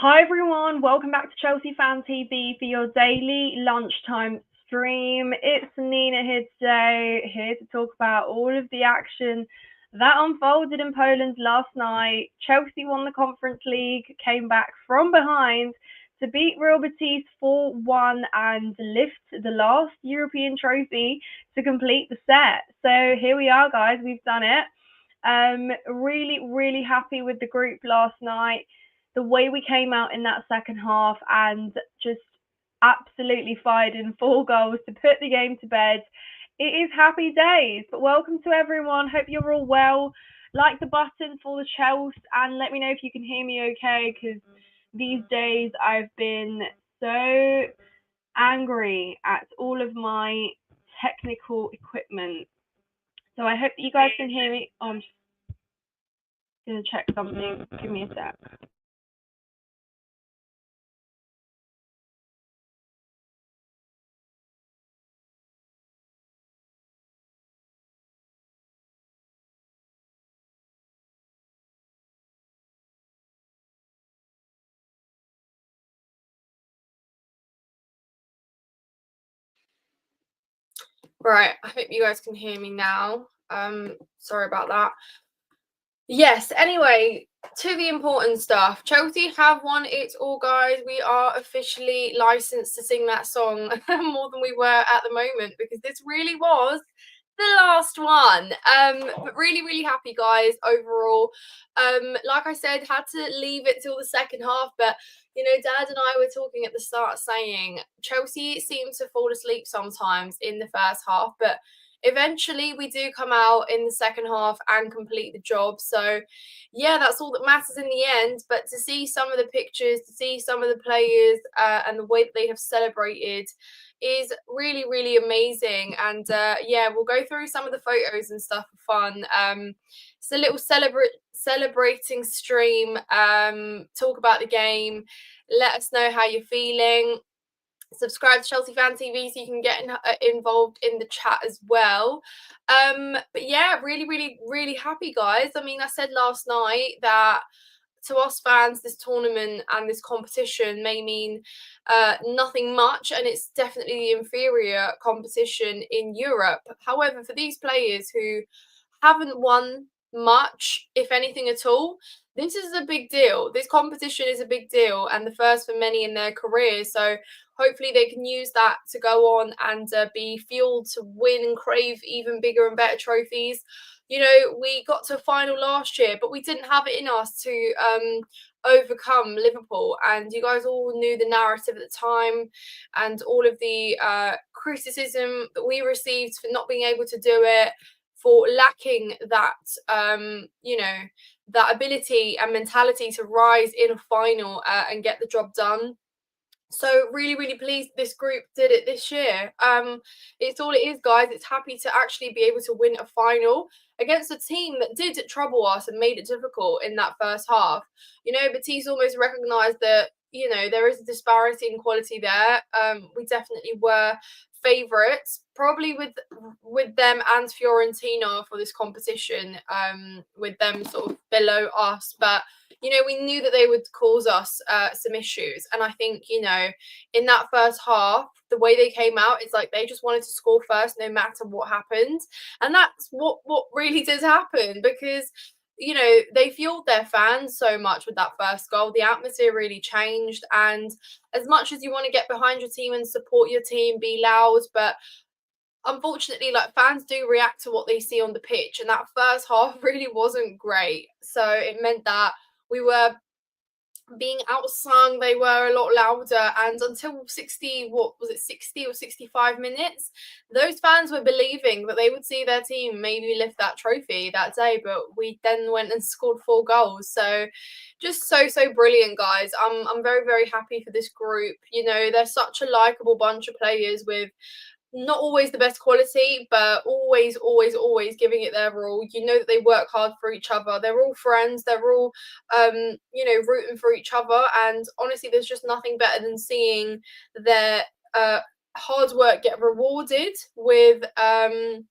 Hi everyone, welcome back to Chelsea Fan TV for your daily lunchtime stream. It's Nina here today, here to talk about all of the action that unfolded in Poland last night. Chelsea won the Conference League, came back from behind to beat Real Betis 4-1 and lift the last European trophy to complete the set. So here we are, guys, we've done it. Really happy with the group last night, the way we came out in that second half and just absolutely fired in 4 goals to put the game to bed. It is happy days, but welcome to everyone. Hope you're all well. Like the button for the Chelsea and let me know if you can hear me okay, because these days I've been so angry at all of my technical equipment. So I hope that you guys can hear me. Oh, I'm just going to check something. Give me a sec. Right, I hope you guys can hear me now. Sorry about that. Yes, anyway, to the important stuff. Chelsea have won it all, guys. We are officially licensed to sing that song more than we were at the moment, because this really was the last one. But really happy, guys, overall. Like I said, had to leave it till the second half, but Dad and I were talking at the start saying Chelsea seem to fall asleep sometimes in the first half, but eventually we do come out in the second half and complete the job. So yeah, that's all that matters in the end. But to see some of the pictures, to see some of the players and the way that they have celebrated is really amazing. And yeah, we'll go through some of the photos and stuff for fun. It's a little celebrating stream. Talk about the game, let us know how you're feeling. Subscribe to Chelsea Fan TV so you can get involved in the chat as well. But yeah, really happy, guys. I mean, I said last night that to us fans, this tournament and this competition may mean nothing much, and it's definitely the inferior competition in Europe. However, for these players who haven't won much, if anything at all, this is a big deal. This competition is a big deal, and the first for many in their careers. So hopefully they can use that to go on and be fueled to win and crave even bigger and better trophies. We got to a final last year, but we didn't have it in us to overcome Liverpool. And you guys all knew the narrative at the time and all of the criticism that we received for not being able to do it, for lacking that, that ability and mentality to rise in a final and get the job done. So really pleased this group did it this year. It's all it is, guys. It's happy to actually be able to win a final against a team that did trouble us and made it difficult in that first half. Betis almost recognised that there is a disparity in quality there. We definitely were favourites, probably with them and Fiorentina for this competition, with them sort of below us, but we knew that they would cause us some issues. And I think in that first half, the way they came out, it's like they just wanted to score first no matter what happened. And that's what really did happen, because they fueled their fans so much with that first goal. The atmosphere really changed. And as much as you want to get behind your team and support your team, be loud, but unfortunately, fans do react to what they see on the pitch. And that first half really wasn't great. So it meant that we were being outsung, they were a lot louder, and until 60 or 65 minutes, those fans were believing that they would see their team maybe lift that trophy that day. But we then went and scored 4 goals. So just so brilliant, guys. I'm very happy for this group. They're such a likable bunch of players with not always the best quality, but always giving it their all. That they work hard for each other. They're all friends. They're all, rooting for each other. And honestly, there's just nothing better than seeing their hard work get rewarded with a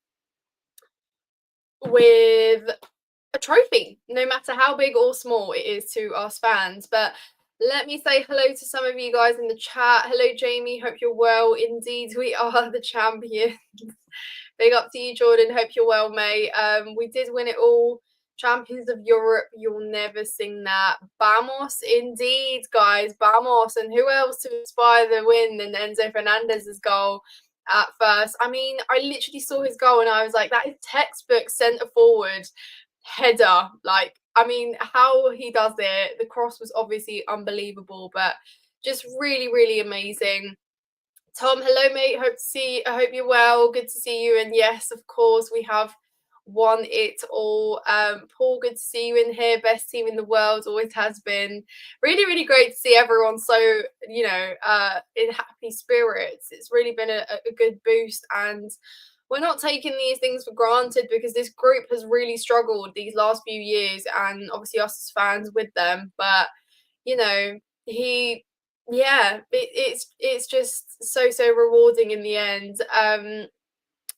trophy, no matter how big or small it is to us fans. But Let me say hello to some of you guys in the chat. Hello, Jamie. Hope you're well. Indeed, we are the champions. Big up to you, Jordan. Hope you're well, mate. We did win it all. Champions of Europe. You'll never sing that. Vamos, indeed, guys. Vamos. And who else to inspire the win than Enzo Fernandez's goal at first? I mean, I literally saw his goal and I was like, that is textbook centre forward header. Like, I mean, how he does it. The cross was obviously unbelievable, but just really, really amazing. Tom, hello, mate. I hope you're well. Good to see you. And yes, of course, we have won it all. Paul, good to see you in here. Best team in the world, always has been. Really, really great to see everyone so, in happy spirits. It's really been a good boost, and we're not taking these things for granted because this group has really struggled these last few years, and obviously us as fans with them. But it's just so rewarding in the end.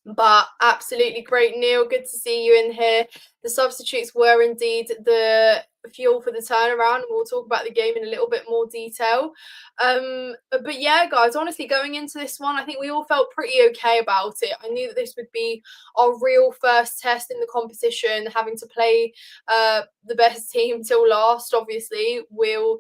But absolutely great, Neil. Good to see you in here. The substitutes were indeed the fuel for the turnaround, and we'll talk about the game in a little bit more detail. But yeah, guys, honestly, going into this one, I think we all felt pretty okay about it. I knew that this would be our real first test in the competition, having to play the best team till last, obviously, will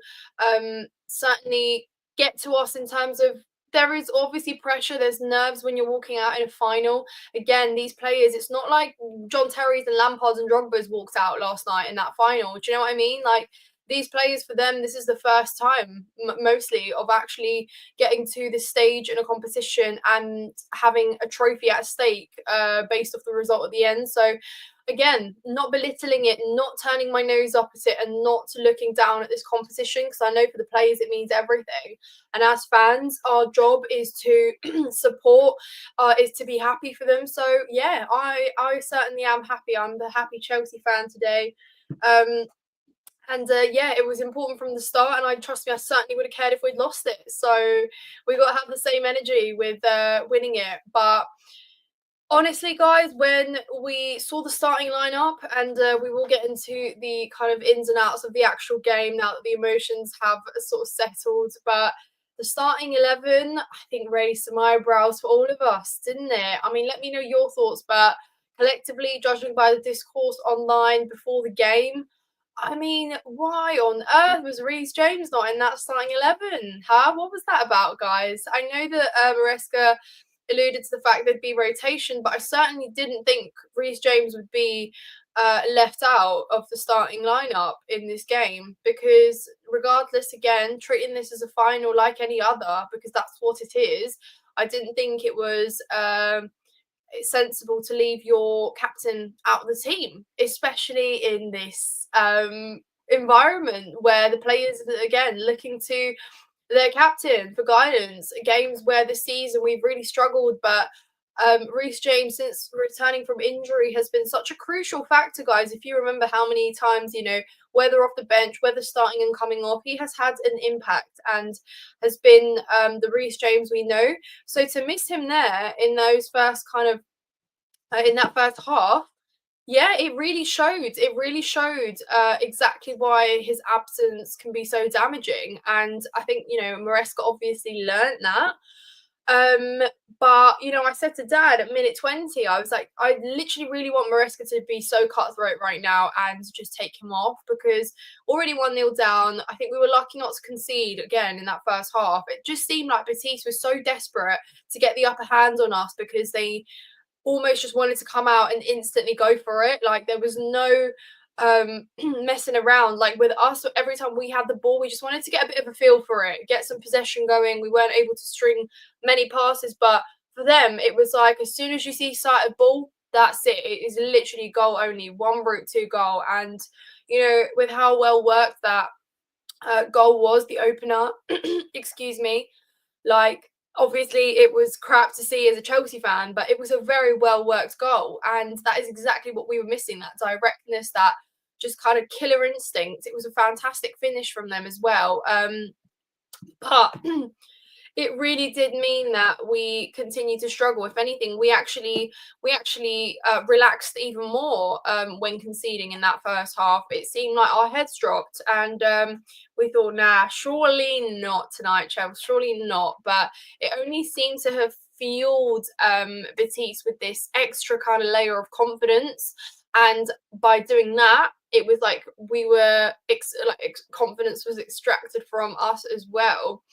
certainly get to us in terms of there is obviously pressure. There's nerves when you're walking out in a final. Again, these players, it's not like John Terry's and Lampard's and Drogba's walked out last night in that final. Do you know what I mean? Like, these players, for them, this is the first time, mostly, of actually getting to this stage in a competition and having a trophy at stake based off the result at the end. So, again, not belittling it, not turning my nose up at it, and not looking down at this competition, because I know for the players it means everything. And as fans, our job is to support, is to be happy for them. So yeah, I certainly am happy. I'm the happy Chelsea fan today. Yeah, it was important from the start, and I certainly would have cared if we'd lost it. So we got to have the same energy with winning it. But honestly, guys, when we saw the starting lineup, and we will get into the kind of ins and outs of the actual game now that the emotions have sort of settled, but the starting 11, I think, raised some eyebrows for all of us, didn't it? I mean, let me know your thoughts, but collectively, judging by the discourse online before the game, I mean, why on earth was Reece James not in that starting 11? Huh? What was that about, guys? I know that Maresca alluded to the fact there'd be rotation, but I certainly didn't think Reece James would be left out of the starting lineup in this game, because regardless, again, treating this as a final like any other, because that's what it is, I didn't think it was sensible to leave your captain out of the team, especially in this environment where the players are, again, looking to their captain for guidance. Games where this season we've really struggled, but Reece James, since returning from injury, has been such a crucial factor, guys. If you remember how many times, whether off the bench, whether starting and coming off, he has had an impact and has been the Reece James we know. So to miss him there in those first kind of in that first half, yeah, it really showed. It really showed exactly why his absence can be so damaging. And I think, Maresca obviously learnt that. But, I said to Dad at minute 20, I was like, I literally really want Maresca to be so cutthroat right now and just take him off, because already 1-0 down. I think we were lucky not to concede again in that first half. It just seemed like Betis was so desperate to get the upper hand on us, because they almost just wanted to come out and instantly go for it. Like, there was no messing around. Like, with us, every time we had the ball, we just wanted to get a bit of a feel for it, get some possession going. We weren't able to string many passes, but for them, it was like, as soon as you see sight of ball, that's it. It is literally goal only, one route to goal. And with how well worked that goal was, the opener, excuse me, like, obviously it was crap to see as a Chelsea fan, but it was a very well worked goal, and that is exactly what we were missing, that directness, that just kind of killer instinct. It was a fantastic finish from them as well. But it really did mean that we continued to struggle. If anything, we actually relaxed even more when conceding in that first half. It seemed like our heads dropped, and we thought, nah, surely not tonight, Chelsea, surely not. But it only seemed to have fueled Betis with this extra kind of layer of confidence. And by doing that, it was like we were confidence was extracted from us as well.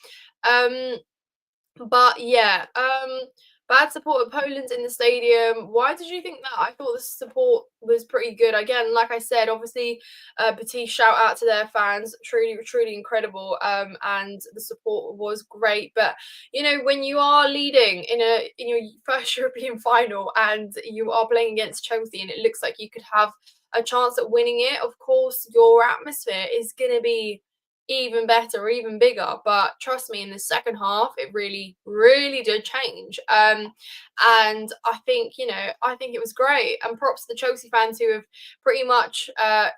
But yeah, bad support of Poland in the stadium. Why did you think that? I thought the support was pretty good. Again, like I said, obviously, Betis, shout out to their fans, truly, truly incredible. And the support was great. But you know, when you are leading in your first European final and you are playing against Chelsea, and it looks like you could have a chance at winning it, of course, your atmosphere is gonna be even better, even bigger. But trust me, in the second half, it really, really did change. And I think, I think it was great. And props to the Chelsea fans who have pretty much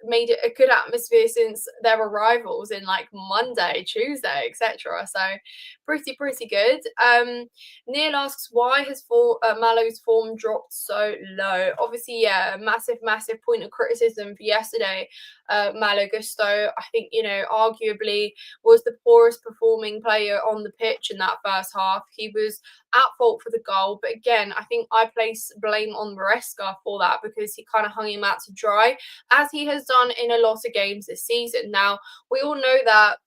made it a good atmosphere since their arrivals in like Monday, Tuesday, etc. So pretty good. Neil asks, why has Malo's form dropped so low? Obviously, yeah, massive point of criticism for yesterday. Malo Gusto, I think, arguably was the poorest performing player on the pitch in that first half. He was at fault for the goal, but again, I think I place blame on Maresca for that, because he kind of hung him out to dry, as he has done in a lot of games this season. Now, we all know that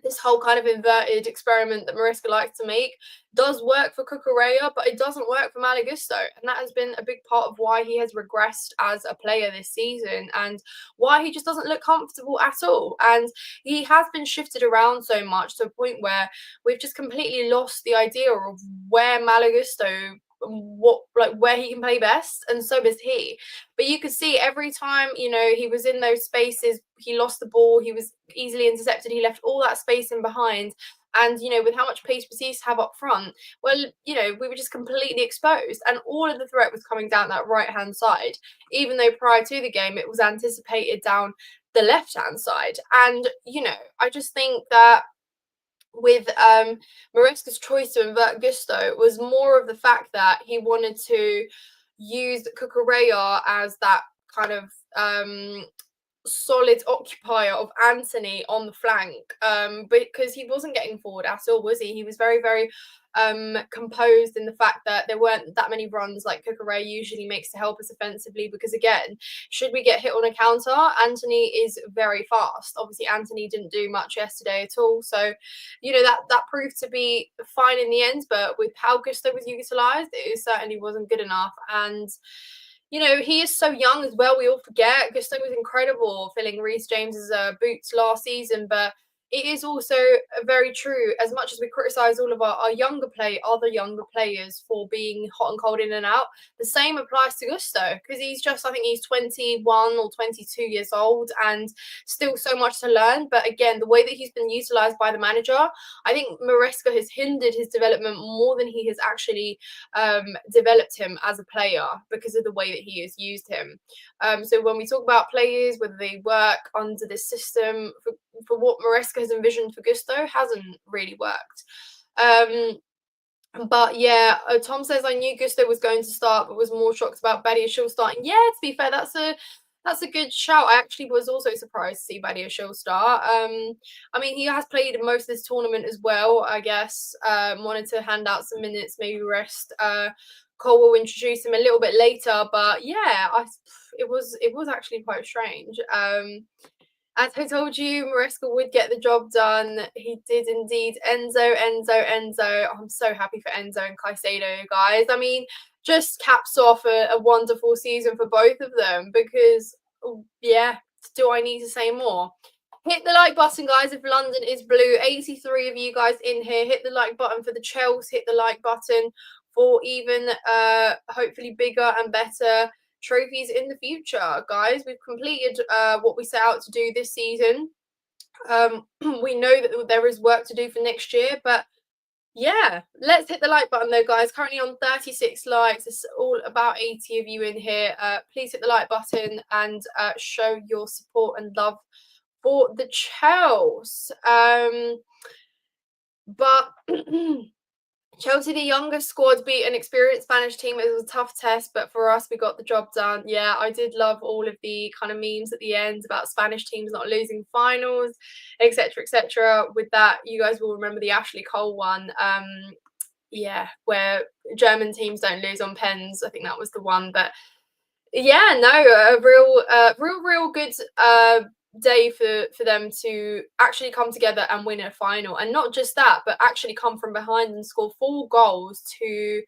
this whole kind of inverted experiment that Maresca likes to make does work for Cucurella, but it doesn't work for Malo Gusto. And that has been a big part of why he has regressed as a player this season, and why he just doesn't look comfortable at all. And he has been shifted around so much to a point where we've just completely lost the idea of where Malo Gusto, where he can play best, and so does he. But you could see every time, he was in those spaces, he lost the ball, he was easily intercepted, he left all that space in behind. And, with how much pace Betis have up front, well, we were just completely exposed. And all of the threat was coming down that right-hand side, even though prior to the game, it was anticipated down the left-hand side. And, I just think that with Maresca's choice to invert Gusto was more of the fact that he wanted to use Cucurella as that kind of solid occupier of Anthony on the flank, because he wasn't getting forward at all, was he? He was very, very composed in the fact that there weren't that many runs like Cucurella usually makes to help us offensively, because again, should we get hit on a counter, Anthony is very fast. Obviously, Anthony didn't do much yesterday at all, so that proved to be fine in the end. But with how Gusto was utilised, it certainly wasn't good enough. And he is so young as well. We all forget Gusto was incredible filling Reece James's boots last season, but it is also very true. As much as we criticise all of our other younger players for being hot and cold in and out, the same applies to Gusto, because I think he's 21 or 22 years old and still so much to learn. But again, the way that he's been utilised by the manager, I think Maresca has hindered his development more than he has actually developed him as a player, because of the way that he has used him. So when we talk about players, whether they work under this system, for what Maresca has envisioned for Gusto, hasn't really worked. But yeah, Tom says, I knew Gusto was going to start, but was more shocked about Badiashile starting. Yeah, to be fair, that's a good shout. I actually was also surprised to see Badiashile start. I mean, he has played most of this tournament as well, I guess. Wanted to hand out some minutes, maybe rest. Cole will introduce him a little bit later, but yeah, it was actually quite strange. As I told you, Maresca would get the job done. He did indeed. Enzo. I'm so happy for Enzo and Caicedo, guys. I mean, just caps off a wonderful season for both of them, because, yeah, do I need to say more? Hit the like button, guys, if London is blue. 83 of you guys in here. Hit the like button for the Chelsea. Hit the like button for even hopefully bigger and better trophies in the future, guys. We've completed what we set out to do this season. We know that there is work to do for next year, but yeah, let's hit the like button though, guys. Currently on 36 likes. It's all about 80 of you in here. Please hit the like button and show your support and love for the Chelsea. But Chelsea, the youngest squad, beat an experienced Spanish team. It was a tough test, but for us, we got the job done. Yeah, I did love all of the kind of memes at the end about Spanish teams not losing finals, etc., etc. With that, you guys will remember the Ashley Cole one. Yeah, where German teams don't lose on pens. I think that was the one. But yeah, no, a real good day for them to actually come together and win a final, and not just that, but actually come from behind and score 4 goals to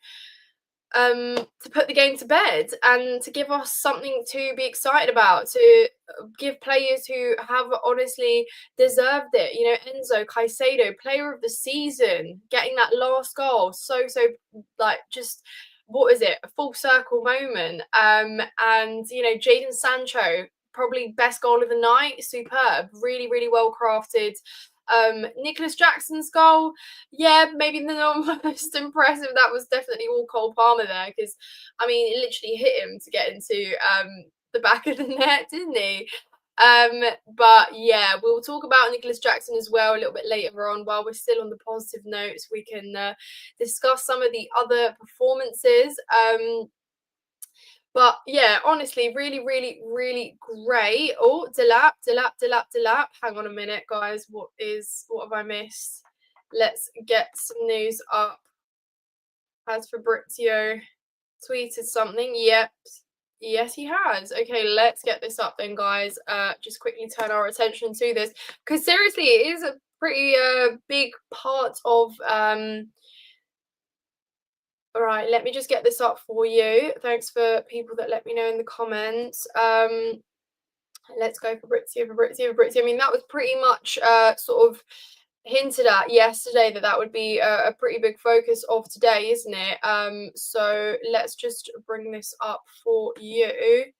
put the game to bed and to give us something to be excited about, to give players who have honestly deserved it. You know, Enzo, Caicedo, player of the season, getting that last goal, so like just what is it, a full circle moment. And you know, Jadon Sancho, probably best goal of the night, superb, really well crafted. Nicholas Jackson's goal, yeah, maybe the most impressive. That was definitely all Cole Palmer there, because I mean, it literally hit him to get into the back of the net, didn't he? But yeah, we'll talk about Nicholas Jackson as well a little bit later on. While we're still on the positive notes, we can discuss some of the other performances. But yeah, honestly, really great. Oh, Delap. Hang on a minute, guys. What have I missed? Let's get some news up. Has Fabrizio tweeted something? Yep. Yes, he has. Okay, let's get this up then, guys. Just quickly turn our attention to this, because seriously, it is a pretty big part of all right, let me just get this up for you. Thanks for people that let me know in the comments. Let's go Fabrizio. I mean, that was pretty much sort of hinted at yesterday that would be a pretty big focus of today, isn't it? So let's just bring this up for you.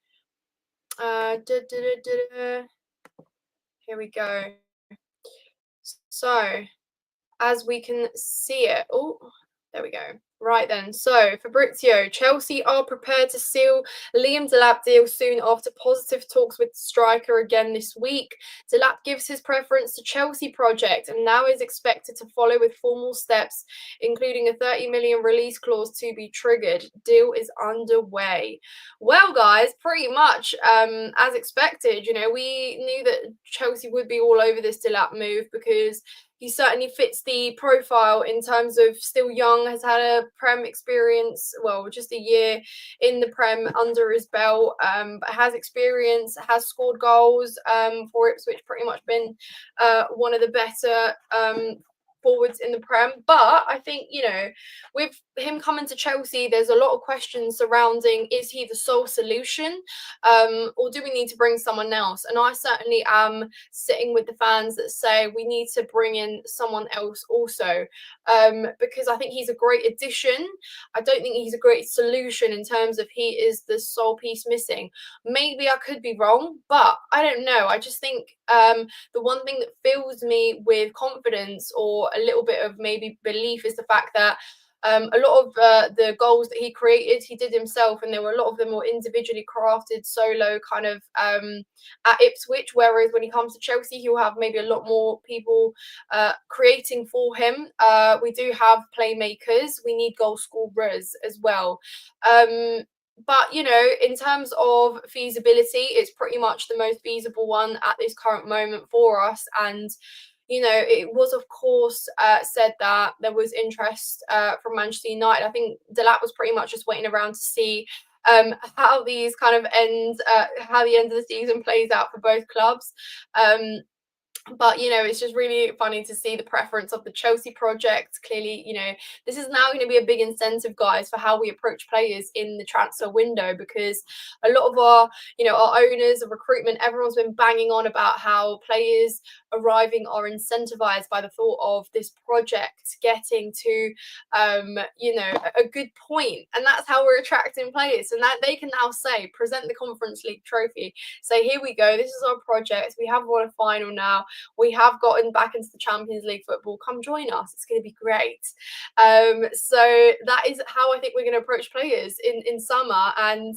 Here we go. So as we can see it, oh, there we go. Right then, so Fabrizio, Chelsea are prepared to seal Liam Delap deal soon after positive talks with the striker again this week. Delap gives his preference to Chelsea project and now is expected to follow with formal steps, including a 30 million release clause to be triggered. Deal is underway. Well, guys, pretty much as expected. You know, we knew that Chelsea would be all over this Delap move because he certainly fits the profile in terms of still young, has had a Prem experience, well, just a year in the Prem under his belt, but has experience, has scored goals for Ipswich, pretty much been one of the better forwards in the Prem. But I think, you know, with him coming to Chelsea, there's a lot of questions surrounding, is he the sole solution, or do we need to bring someone else? And I certainly am sitting with the fans that say we need to bring in someone else also, because I think he's a great addition. I don't think he's a great solution in terms of he is the sole piece missing. Maybe I could be wrong, but I don't know. I just think the one thing that fills me with confidence or a little bit of maybe belief is the fact that a lot of the goals that he created, he did himself, and there were a lot of them were individually crafted, solo kind of at Ipswich. Whereas when he comes to Chelsea, he'll have maybe a lot more people creating for him. We do have playmakers. We need goal scorers as well. But, you know, in terms of feasibility, it's pretty much the most feasible one at this current moment for us. And, you know, it was, of course, said that there was interest from Manchester United. I think Delap was pretty much just waiting around to see how these kind of how the end of the season plays out for both clubs. But, you know, it's just really funny to see the preference of the Chelsea project. Clearly, you know, this is now going to be a big incentive, guys, for how we approach players in the transfer window, because a lot of our, you know, our owners of recruitment, everyone's been banging on about how players arriving are incentivized by the thought of this project getting to, you know, a good point. And that's how we're attracting players. And that they can now say, present the Conference League trophy, say, here we go, this is our project. We have won a final now. We have gotten back into the Champions League football. Come join us. It's going to be great. So that is how I think we're going to approach players in summer. And,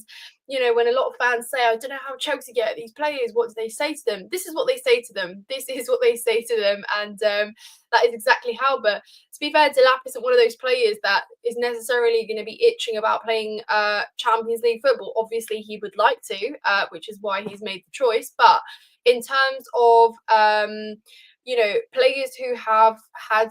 you know, when a lot of fans say, I don't know how Chelsea get these players, what do they say to them? This is what they say to them. This is what they say to them. And that is exactly how. But to be fair, Delap isn't one of those players that is necessarily going to be itching about playing Champions League football. Obviously, he would like to, which is why he's made the choice. But in terms of, you know, players who have had,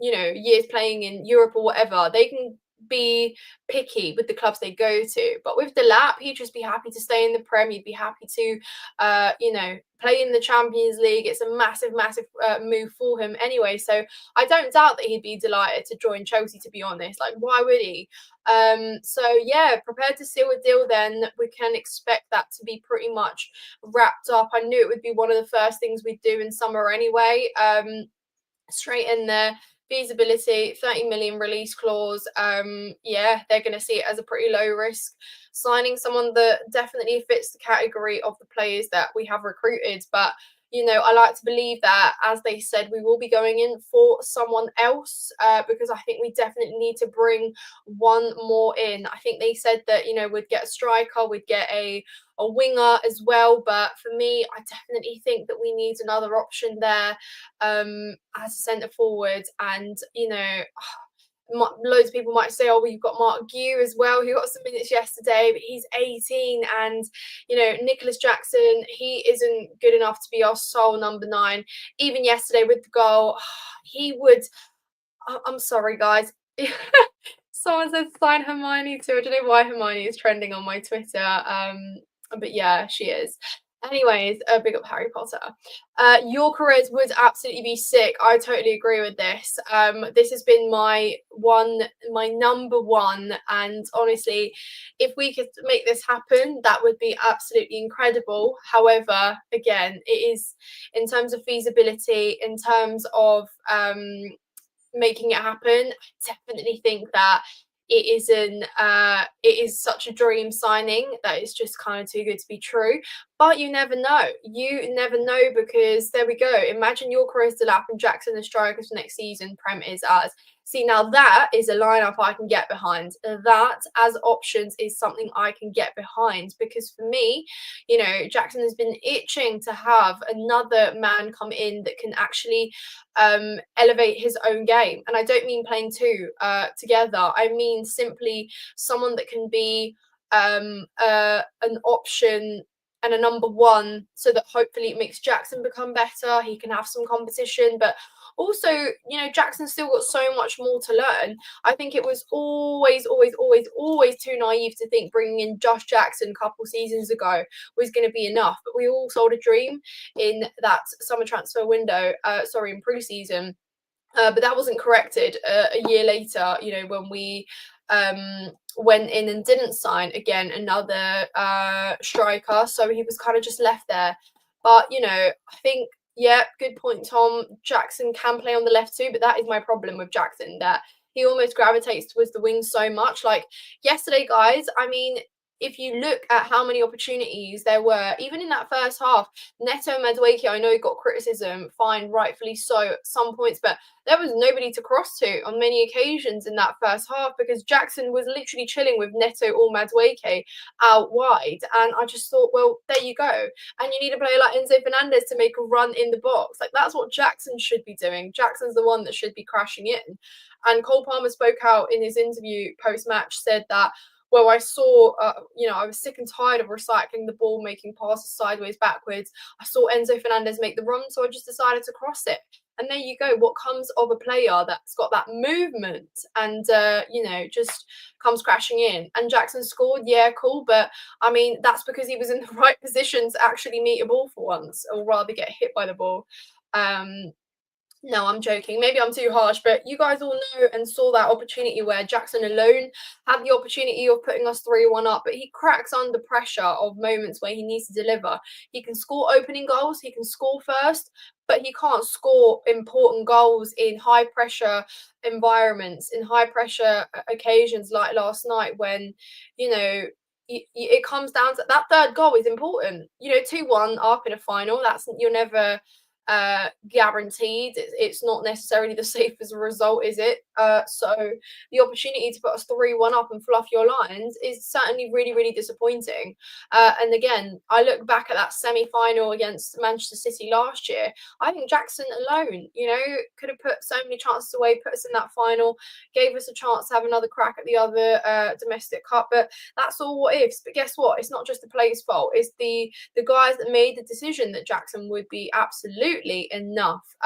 you know, years playing in Europe or whatever, they can be picky with the clubs they go to. But with Delap, he'd just be happy to stay in the Prem. He'd be happy to, you know, play in the Champions League. It's a massive, massive move for him anyway. So I don't doubt that he'd be delighted to join Chelsea, to be honest. Like, why would he? So yeah, prepared to seal a deal then. We can expect that to be pretty much wrapped up. I knew it would be one of the first things we'd do in summer anyway. Straight in there. Feasibility, 30 million release clause. Yeah, they're going to see it as a pretty low risk signing, someone that definitely fits the category of the players that we have recruited. But you know, I like to believe that, as they said, we will be going in for someone else, because I think we definitely need to bring one more in. I think they said that, you know, we'd get a striker, we'd get a winger as well. But for me, I definitely think that we need another option there, as a centre forward. And, you know, loads of people might say, oh, well, you've got Mark Guew as well, who got some minutes yesterday, but he's 18. And, you know, Nicholas Jackson, he isn't good enough to be our sole number 9. Even yesterday with the goal, he would, I'm sorry, guys. Someone said sign Hermione too. I don't know why Hermione is trending on my Twitter. But yeah, she is. Anyways, big up Harry Potter. Gyökeres would absolutely be sick. I totally agree with this. This has been my number one. And honestly, if we could make this happen, that would be absolutely incredible. However, again, it is in terms of feasibility, in terms of making it happen. I definitely think that it is such a dream signing that it's just kind of too good to be true. But you never know. You never know, because there we go. Imagine Gyökeres, Delap and Jackson as strikers for next season. Prem is as. See, now that is a lineup I can get behind. That as options is something I can get behind, because for me, you know, Jackson has been itching to have another man come in that can actually elevate his own game. And I don't mean playing two together. I mean simply someone that can be an option and a number 1, so that hopefully it makes Jackson become better. He can have some competition, but also, you know, Jackson's still got so much more to learn. I think it was always too naive to think bringing in Josh Jackson a couple seasons ago was going to be enough. But we all sold a dream in that summer transfer window, in pre-season. But that wasn't corrected a year later, you know, when we went in and didn't sign again another striker. So he was kind of just left there. But, you know, I think, yeah, good point, Tom. Jackson can play on the left too, but that is my problem with Jackson, that he almost gravitates towards the wing so much. Like yesterday, guys, I mean, if you look at how many opportunities there were, even in that first half, Neto Madueke, I know he got criticism, fine, rightfully so at some points, but there was nobody to cross to on many occasions in that first half, because Jackson was literally chilling with Neto or Madueke out wide. And I just thought, well, there you go. And you need a player like Enzo Fernandez to make a run in the box. Like, that's what Jackson should be doing. Jackson's the one that should be crashing in. And Cole Palmer spoke out in his interview post-match, said that, well, I saw, you know, I was sick and tired of recycling the ball, making passes sideways, backwards. I saw Enzo Fernandez make the run, so I just decided to cross it. And there you go. What comes of a player that's got that movement and, you know, just comes crashing in. And Jackson scored, yeah, cool. But, I mean, that's because he was in the right position to actually meet a ball for once, or rather get hit by the ball. No, I'm joking. Maybe I'm too harsh, but you guys all know and saw that opportunity where Jackson alone had the opportunity of putting us 3-1 up, but he cracks under pressure of moments where he needs to deliver. He can score opening goals, he can score first, but he can't score important goals in high pressure environments, in high pressure occasions like last night when, you know, it comes down to that third goal is important. You know, 2-1 up in a final, you're never guaranteed. It's not necessarily the safest result, is it? So the opportunity to put us 3-1 up and fluff your lines is certainly really, really disappointing. And again, I look back at that semi-final against Manchester City last year. I think Jackson alone, could have put so many chances away, put us in that final, gave us a chance to have another crack at the other domestic cup. But that's all what ifs. But guess what? It's not just the players' fault. It's the guys that made the decision that Jackson would be absolutely enough.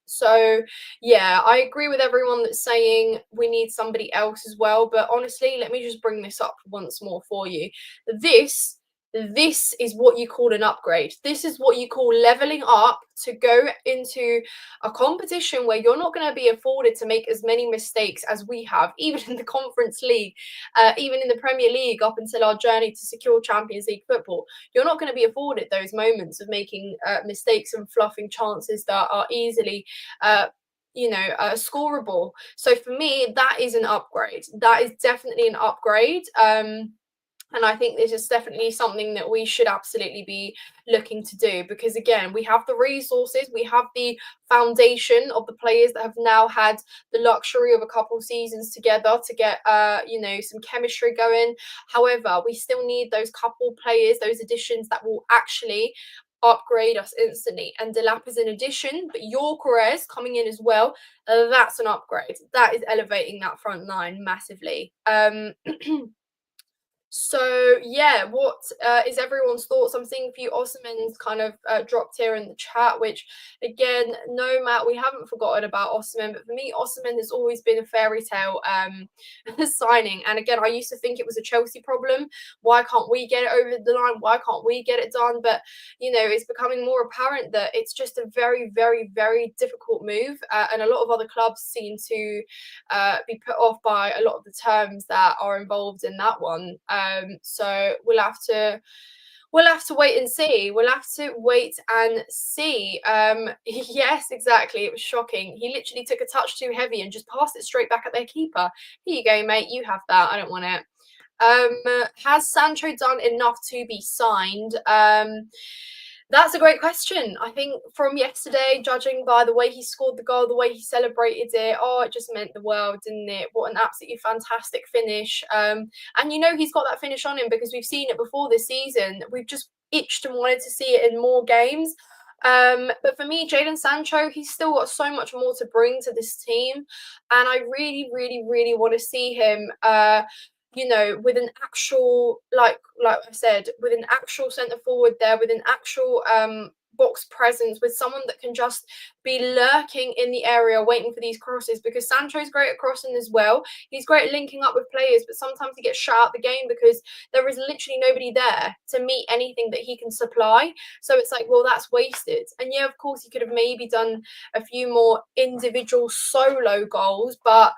So yeah, I agree with everyone that's saying we need somebody else as well. But honestly, let me just bring this up once more for you. This is what you call an upgrade. This is what you call leveling up to go into a competition where you're not going to be afforded to make as many mistakes as we have, even in the Conference League, even in the Premier League up until our journey to secure Champions League football. You're not going to be afforded those moments of making mistakes and fluffing chances that are easily scoreable. So for me, that is an upgrade. That is definitely an upgrade. And I think this is definitely something that we should absolutely be looking to do, because again, we have the resources, we have the foundation of the players that have now had the luxury of a couple seasons together to get some chemistry going. However, we still need those couple players, those additions that will actually upgrade us instantly. And Delap is an addition, but Enquires coming in as well, that's an upgrade. That is elevating that front line massively. So yeah, what is everyone's thoughts? I'm seeing a few Osimhen's kind of dropped here in the chat, which again, no, Matt, we haven't forgotten about Osimhen, but for me, Osimhen has always been a fairy tale signing. And again, I used to think it was a Chelsea problem. Why can't we get it over the line? Why can't we get it done? But it's becoming more apparent that it's just a very, very, very difficult move, and a lot of other clubs seem to be put off by a lot of the terms that are involved in that one. So we'll have to wait and see. We'll have to wait and see. Yes, exactly. It was shocking. He literally took a touch too heavy and just passed it straight back at their keeper. Here you go, mate. You have that. I don't want it. Has Sancho done enough to be signed? That's a great question. I think from yesterday, judging by the way he scored the goal, the way he celebrated it, it just meant the world, didn't it? What an absolutely fantastic finish. And he's got that finish on him because we've seen it before this season. We've just itched and wanted to see it in more games. But for me, Jadon Sancho, he's still got so much more to bring to this team. And I really, really, really want to see him with an actual, like I said, with an actual centre forward there, with an actual box presence, with someone that can just be lurking in the area waiting for these crosses, because Sancho's great at crossing as well. He's great at linking up with players, but sometimes he gets shut out the game because there is literally nobody there to meet anything that he can supply. So it's like, well, that's wasted. And yeah, of course, he could have maybe done a few more individual solo goals, but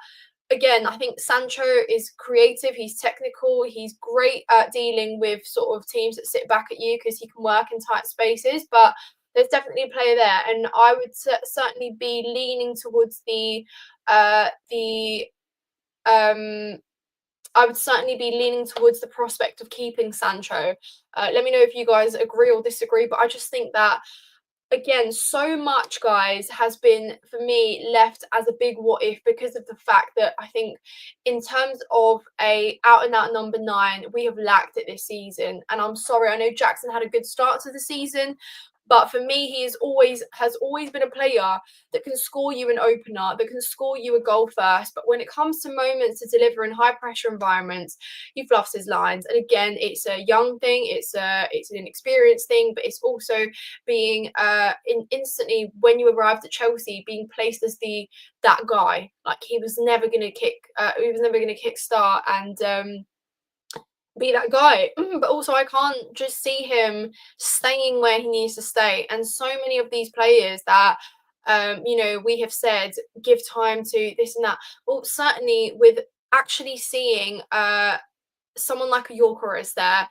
again, I think Sancho is creative, he's technical, he's great at dealing with sort of teams that sit back at you because he can work in tight spaces, but there's definitely a player there. And I would certainly be leaning towards the prospect of keeping Sancho. Let me know if you guys agree or disagree, but I just think that, again, so much, guys, has been, for me, left as a big what if because of the fact that I think in terms of a out-and-out number 9, we have lacked it this season. And I'm sorry, I know Jackson had a good start to the season, but for me, he has always been a player that can score you an opener, that can score you a goal first. But when it comes to moments to deliver in high-pressure environments, he fluffs his lines. And again, it's a young thing, it's an inexperienced thing, but it's also being instantly, when you arrived at Chelsea, being placed as that guy. Like, he was never going to kick start and be that guy. But also, I can't just see him staying where he needs to stay. And so many of these players that we have said give time to this and that. Well, certainly with actually seeing someone like a Yorker there,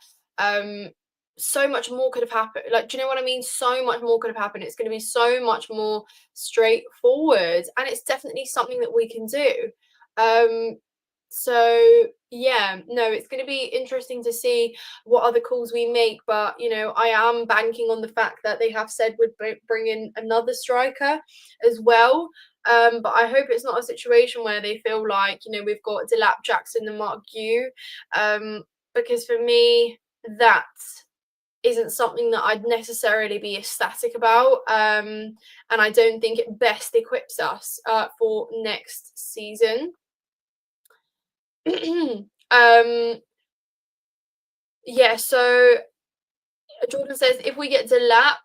so much more could have happened. Like, do you know what I mean? So much more could have happened. It's going to be so much more straightforward, and it's definitely something that we can do. So yeah, no, it's going to be interesting to see what other calls we make. But I am banking on the fact that they have said would bring in another striker as well. But I hope it's not a situation where they feel like we've got Delap, Jackson, and Mark Yu, because for me that isn't something that I'd necessarily be ecstatic about. And I don't think it best equips us for next season. Yeah, so Jordan says if we get Delap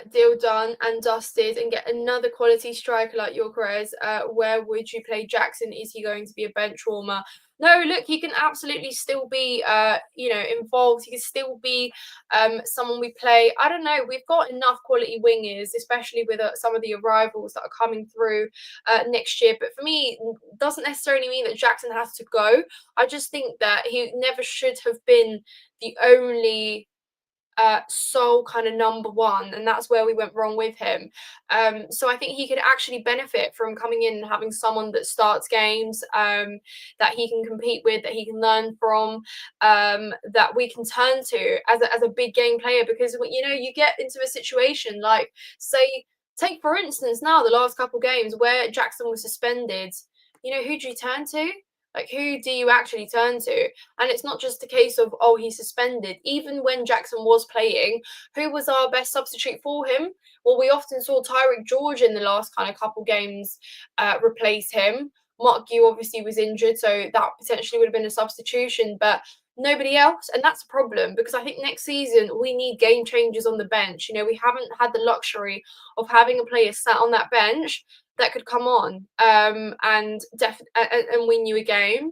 deal done and dusted and get another quality striker like Yorkerez, where would you play Jackson? Is he going to be a bench warmer? No, look, he can absolutely still be involved. He can still be someone we play. I don't know. We've got enough quality wingers, especially with some of the arrivals that are coming through next year. But for me, it doesn't necessarily mean that Jackson has to go. I just think that he never should have been the only sole kind of number one, and that's where we went wrong with him. So I think he could actually benefit from coming in and having someone that starts games, that he can compete with, that he can learn from, that we can turn to as a big game player. Because you get into a situation like, say, take for instance now the last couple games where Jackson was suspended. Who do you turn to? Like, who do you actually turn to? And it's not just a case of, oh, he's suspended. Even when Jackson was playing, who was our best substitute for him? Well, we often saw Tyreek George in the last kind of couple games replace him. Mark Yu obviously was injured, so that potentially would have been a substitution, but nobody else. And that's a problem, because I think next season we need game changers on the bench. We haven't had the luxury of having a player sat on that bench that could come on and win you a game.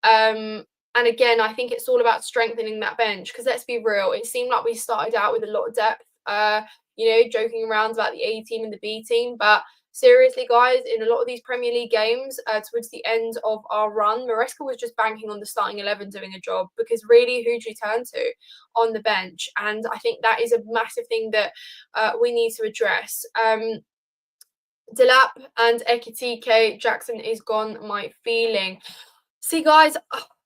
And again, I think it's all about strengthening that bench, because let's be real, it seemed like we started out with a lot of depth, joking around about the A team and the B team. But seriously, guys, in a lot of these Premier League games, towards the end of our run, Maresca was just banking on the starting 11 doing a job, because really, who do you turn to on the bench? And I think that is a massive thing that we need to address. Delap and Ekitike, Jackson is gone, my feeling. See, guys,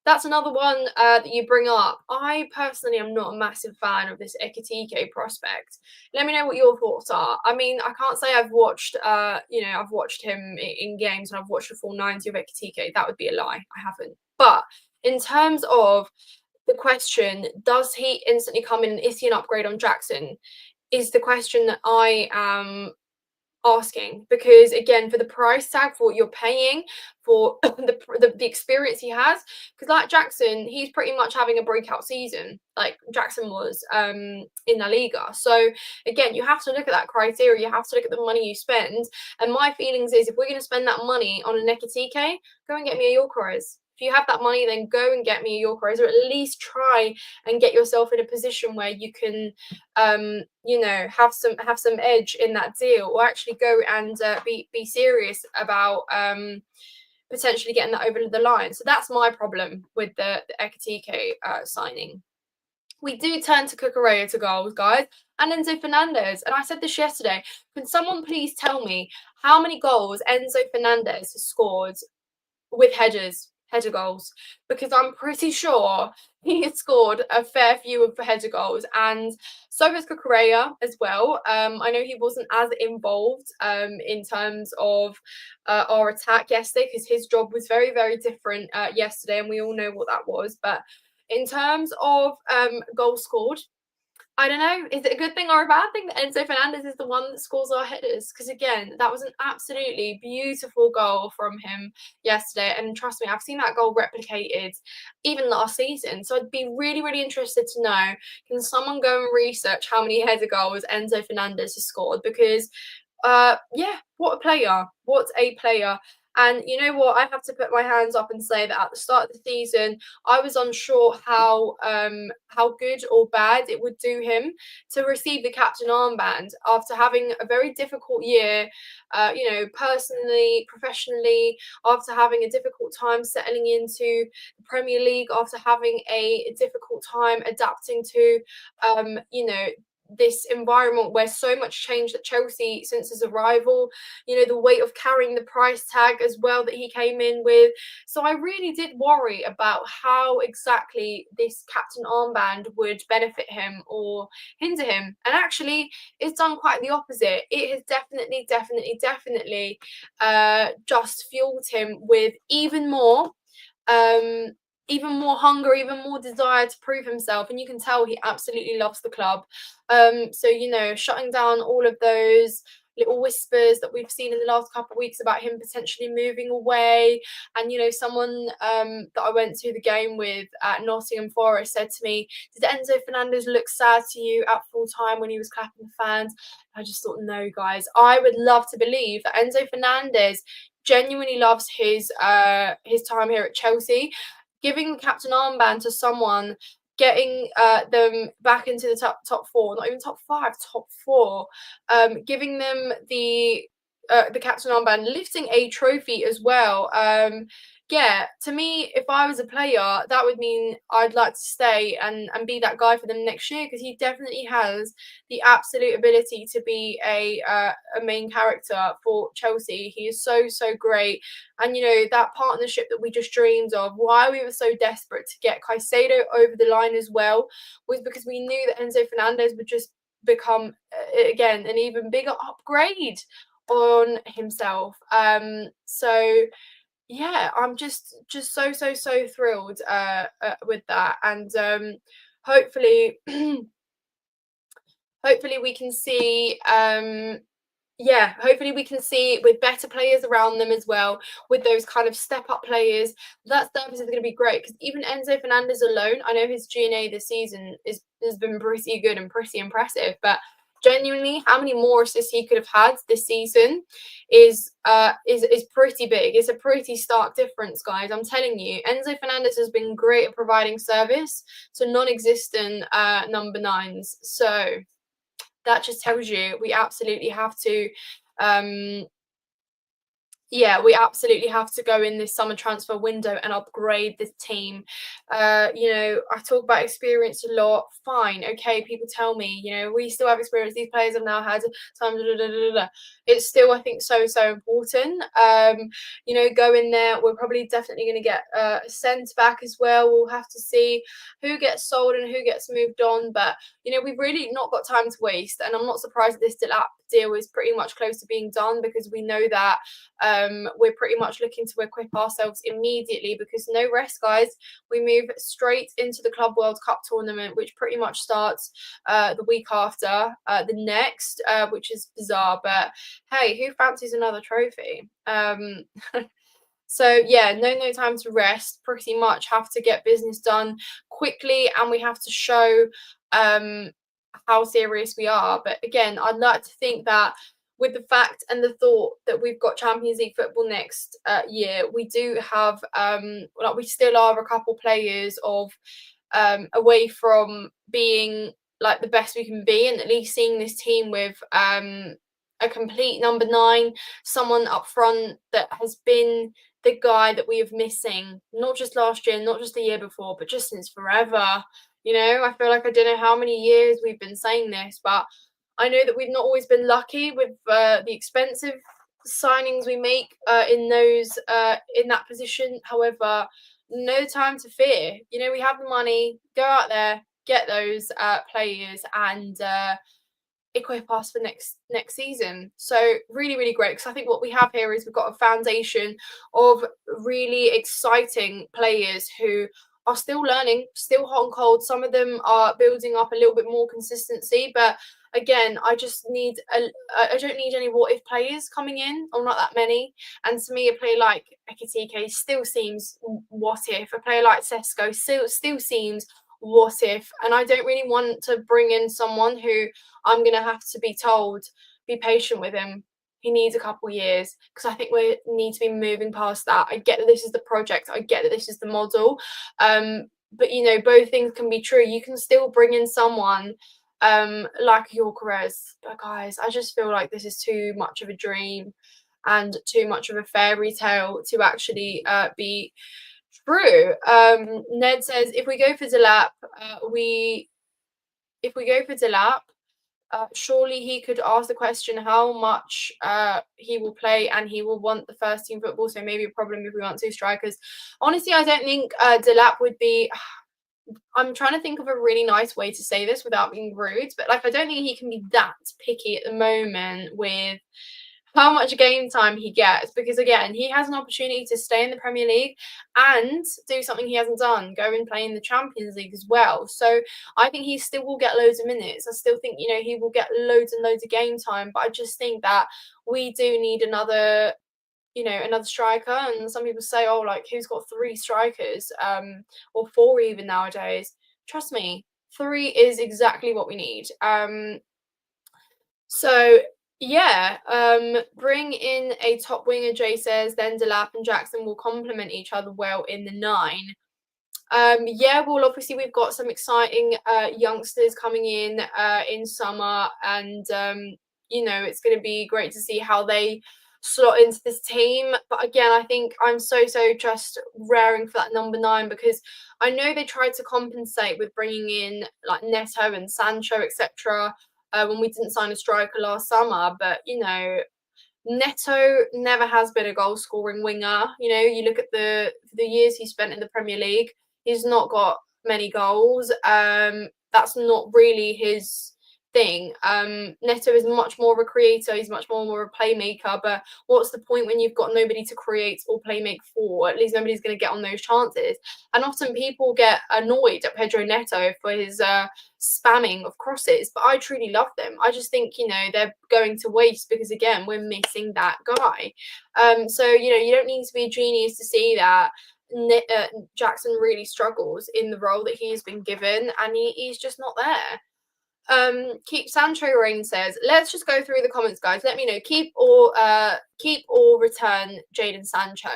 that's another one that you bring up. I personally am not a massive fan of this Ekitike prospect. Let me know what your thoughts are. I mean, I can't say I've watched, I've watched him in games and I've watched the full 90 of Ekitike. That would be a lie. I haven't. But in terms of the question, does he instantly come in and is he an upgrade on Jackson, is the question that I am asking. Because again, for the price tag, for what you're paying, for the experience he has, because like Jackson, he's pretty much having a breakout season like Jackson was in La Liga. So again, you have to look at that criteria, you have to look at the money you spend. And my feelings is, if we're going to spend that money on a Nekatike, go and get me a Yorkerez. If you have that money, then go and get me a Yorkerez, or at least try and get yourself in a position where you can have some edge in that deal, or actually go and be serious about potentially getting that over the line. So that's my problem with the Ekitike signing. We do turn to Cucurella to goals, guys, and Enzo Fernandez. And I said this yesterday. Can someone please tell me how many goals Enzo Fernandez has scored with header goals? Because I'm pretty sure he has scored a fair few of the header goals, and so has Cucurella as well. I know he wasn't as involved in terms of our attack yesterday, because his job was very, very different yesterday, and we all know what that was. But in terms of goals scored, I don't know, is it a good thing or a bad thing that Enzo Fernandez is the one that scores our headers? Because again, that was an absolutely beautiful goal from him yesterday. And trust me, I've seen that goal replicated even last season. So I'd be really, really interested to know, can someone go and research how many header goals Enzo Fernandez has scored? Because what a player. What a player. And you know what? I have to put my hands up and say that at the start of the season, I was unsure how good or bad it would do him to receive the captain armband after having a very difficult year, personally, professionally, after having a difficult time settling into the Premier League, after having a difficult time adapting to, this environment where so much changed at Chelsea since his arrival, you know, the weight of carrying the price tag as well that he came in with. So I really did worry about how exactly this captain armband would benefit him or hinder him. And actually, it's done quite the opposite. It has definitely just fueled him with um, even more hunger, even more desire to prove himself. And you can tell he absolutely loves the club. So, you know, shutting down all of those little whispers that we've seen in the last couple of weeks about him potentially moving away. And, you know, someone that I went to the game with at Nottingham Forest said to me, did Enzo Fernandez look sad to you at full time when he was clapping the fans? I just thought, no, guys, I would love to believe that Enzo Fernandez genuinely loves his time here at Chelsea. Giving the captain armband to someone, getting them back into the top four, not even top five, top four, giving them the captain armband, lifting a trophy as well. Yeah, to me, if I was a player, that would mean I'd like to stay and be that guy for them next year, because he definitely has the absolute ability to be a main character for Chelsea. He is so great. And, you know, that partnership that we just dreamed of, why we were so desperate to get Caicedo over the line as well, was because we knew that Enzo Fernandez would just become, again, an even bigger upgrade on himself. So yeah, I'm just so thrilled with that. And hopefully hopefully we can see hopefully we can see with better players around them as well, with those kind of step up players. That service is going to be great, because even Enzo Fernandez alone, I know his G&A this season has been pretty good and pretty impressive, but genuinely how many more assists he could have had this season is pretty big. It's a pretty stark difference, guys. I'm telling you, Enzo Fernandez has been great at providing service to non-existent number nines. So that just tells you we absolutely have to we absolutely have to go in this summer transfer window and upgrade this team. You know, I talk about experience a lot. Fine, okay, people tell me, you know, we still have experience. These players have now had time. It's still, I think, so important. You know, go in there. We're probably definitely going to get sent back as well. We'll have to see who gets sold and who gets moved on. But, you know, we've really not got time to waste. And I'm not surprised that this Delap deal is pretty much close to being done, because we know that we're pretty much looking to equip ourselves immediately, because no rest, guys. We move straight into the Club World Cup tournament, which pretty much starts the week after the next, which is bizarre. But hey, who fancies another trophy? So yeah, no time to rest. Pretty much have to get business done quickly, and we have to show how serious we are. But again, I'd like to think that with the fact and the thought that we've got Champions League football next year, we do have we still are a couple players of away from being like the best we can be, and at least seeing this team with a complete number 9, someone up front that has been the guy that we have missing, not just last year, not just the year before, but just since forever. You know, I feel like I don't know how many years we've been saying this, but I know that we've not always been lucky with the expensive signings we make in that position. However, no time to fear. You know, we have the money. Go out there, get those players, and equip us for next season. So really great, because I think what we have here is we've got a foundation of really exciting players who are still learning, still hot and cold. Some of them are building up a little bit more consistency, but again, I don't need any what if players coming in, or not that many. And to me, a player like Ekitike still seems what if. A player like Sesko still seems what if. And I don't really want to bring in someone who I'm going to have to be told, be patient with him. He needs a couple years, because I think we need to be moving past that. I get that this is the project. I get that this is the model. But, you know, both things can be true. You can still bring in someone like Yorkeres. But, guys, I just feel like this is too much of a dream and too much of a fairy tale to actually be true. Ned says, if we go for Delap, surely he could ask the question how much he will play, and he will want the first team football. So maybe a problem if we want two strikers. Honestly, I don't think Delap would be. I'm trying to think of a really nice way to say this without being rude, but like I don't think he can be that picky at the moment with how much game time he gets, because again, he has an opportunity to stay in the Premier League and do something he hasn't done, go and play in the Champions League as well. So I think he still will get loads of minutes. I still think, he will get loads and loads of game time, but I just think that we do need another striker. And some people say, oh, like, who's got three strikers, or four even nowadays? Trust me, three is exactly what we need. So yeah, bring in a top winger, Jay says, then Delap and Jackson will complement each other well in the 9. Yeah, well, obviously we've got some exciting youngsters coming in summer, and it's going to be great to see how they slot into this team. But again, I think I'm so just raring for that number 9, because I know they tried to compensate with bringing in like Neto and Sancho, etc. When we didn't sign a striker last summer, but Neto never has been a goal scoring winger. You look at the years he spent in the Premier League, he's not got many goals. That's not really his thing. Neto is much more of a creator, he's much more of a playmaker, but what's the point when you've got nobody to create or playmake for? At least nobody's going to get on those chances. And often people get annoyed at Pedro Neto for his spamming of crosses, but I truly love them. I just think they're going to waste, because again, we're missing that guy. So you don't need to be a genius to see that Jackson really struggles in the role that he's been given, and he's just not there. Keep Sancho Rain says, let's just go through the comments, guys. Let me know, keep or return Jadon Sancho.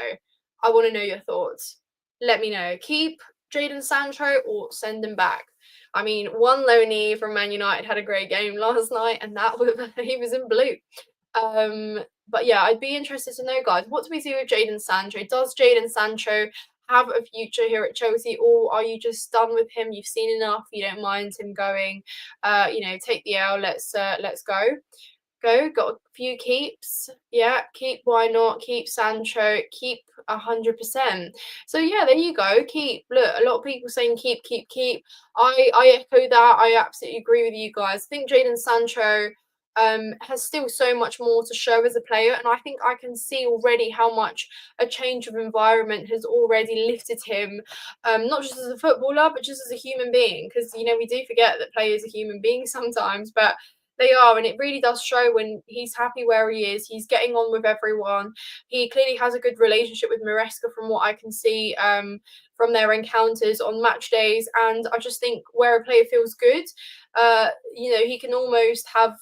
I want to know your thoughts. Let me know, keep Jadon Sancho or send him back. I mean, one loanee from Man United had a great game last night, and that was he was in blue. But yeah, I'd be interested to know, guys, what do we do with Jadon Sancho? Does Jadon Sancho have a future here at Chelsea, or are you just done with him? You've seen enough, you don't mind him going, take the L, let's go. Got a few keeps. Yeah, keep, why not? Keep Sancho, keep 100%. So yeah, there you go. Keep. Look, a lot of people saying keep. I echo that. I absolutely agree with you guys. I think Jadon Sancho has still so much more to show as a player, and I think I can see already how much a change of environment has already lifted him, not just as a footballer, but just as a human being, because we do forget that players are human beings sometimes, but they are, and it really does show when he's happy where he is. He's getting on with everyone. He clearly has a good relationship with Maresca from what I can see from their encounters on match days, and I just think where a player feels good, he can almost have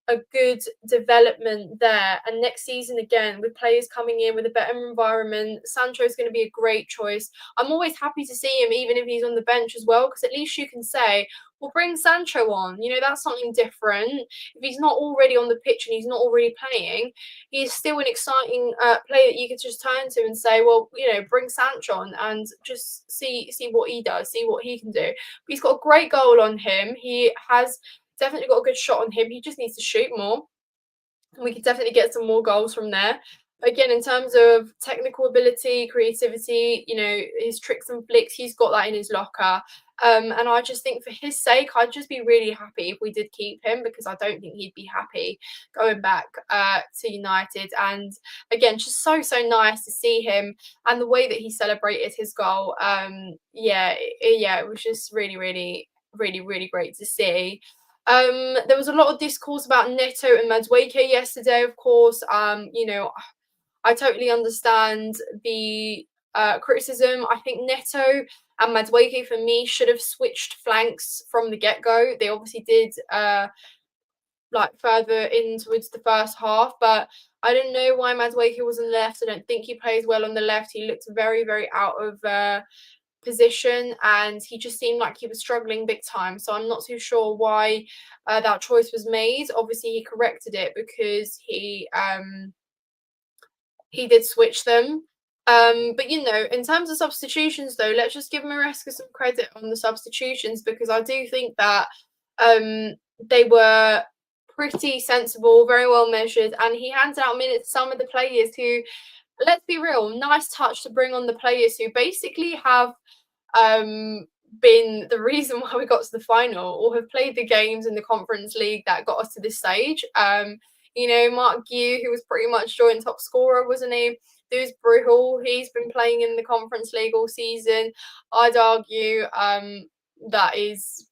a good development there. And next season, again, with players coming in with a better environment, Sancho is going to be a great choice. I'm always happy to see him, even if he's on the bench as well, because at least you can say, well, bring Sancho on. That's something different. If he's not already on the pitch and he's not already playing, he's still an exciting player that you could just turn to and say, well, bring Sancho on and just see what he does, see what he can do. But he's got a great goal on him. He has definitely got a good shot on him. He just needs to shoot more. We could definitely get some more goals from there. Again, in terms of technical ability, creativity, his tricks and flicks, he's got that in his locker. And I just think for his sake, I'd just be really happy if we did keep him, because I don't think he'd be happy going back to United. And again, just so nice to see him, and the way that he celebrated his goal. It was just really great to see. There was a lot of discourse about Neto and Madueke yesterday, of course. I totally understand the criticism. I think Neto and Madueke, for me, should have switched flanks from the get-go. They obviously did further in towards the first half, but I don't know why Madueke was on the left. I don't think he plays well on the left. He looked very out of position, and he just seemed like he was struggling big time. So I'm not too sure why that choice was made. Obviously, he corrected it because he did switch them. But in terms of substitutions, though, let's just give Maresca some credit on the substitutions, because I do think that they were pretty sensible, very well measured, and he hands out minutes to some of the players who, let's be real, nice touch to bring on the players who basically have been the reason why we got to the final or have played the games in the Conference League that got us to this stage. You know, Mark Gue, who was pretty much joint top scorer, wasn't he? There's Bruhel, he's been playing in the Conference League all season. I'd argue that is...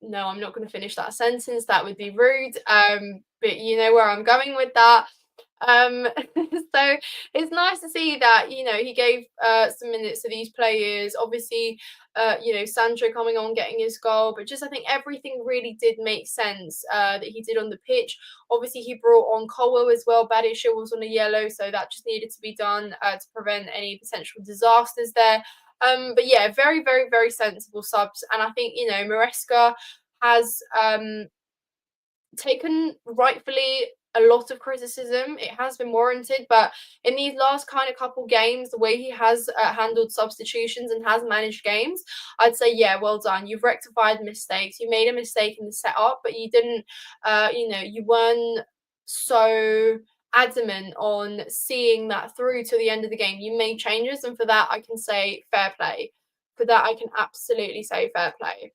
No, I'm not going to finish that sentence. That would be rude. But you know where I'm going with that. So it's nice to see that, you know, he gave some minutes to these players. Obviously, you know, Sancho coming on, getting his goal, but just I think everything really did make sense that he did on the pitch. Obviously, he brought on Colwell as well. Betis was on a yellow, so that just needed to be done to prevent any potential disasters there. But yeah, very, very, very sensible subs. And I think, you know, Maresca has taken rightfully a lot of criticism. It has been warranted, but in these last kind of couple games, the way he has handled substitutions and has managed games, I'd say, yeah, well done. You've rectified mistakes. You made a mistake in the setup, but you didn't, you know, you weren't so adamant on seeing that through to the end of the game. You made changes, and for that, I can say fair play. For that, I can absolutely say fair play.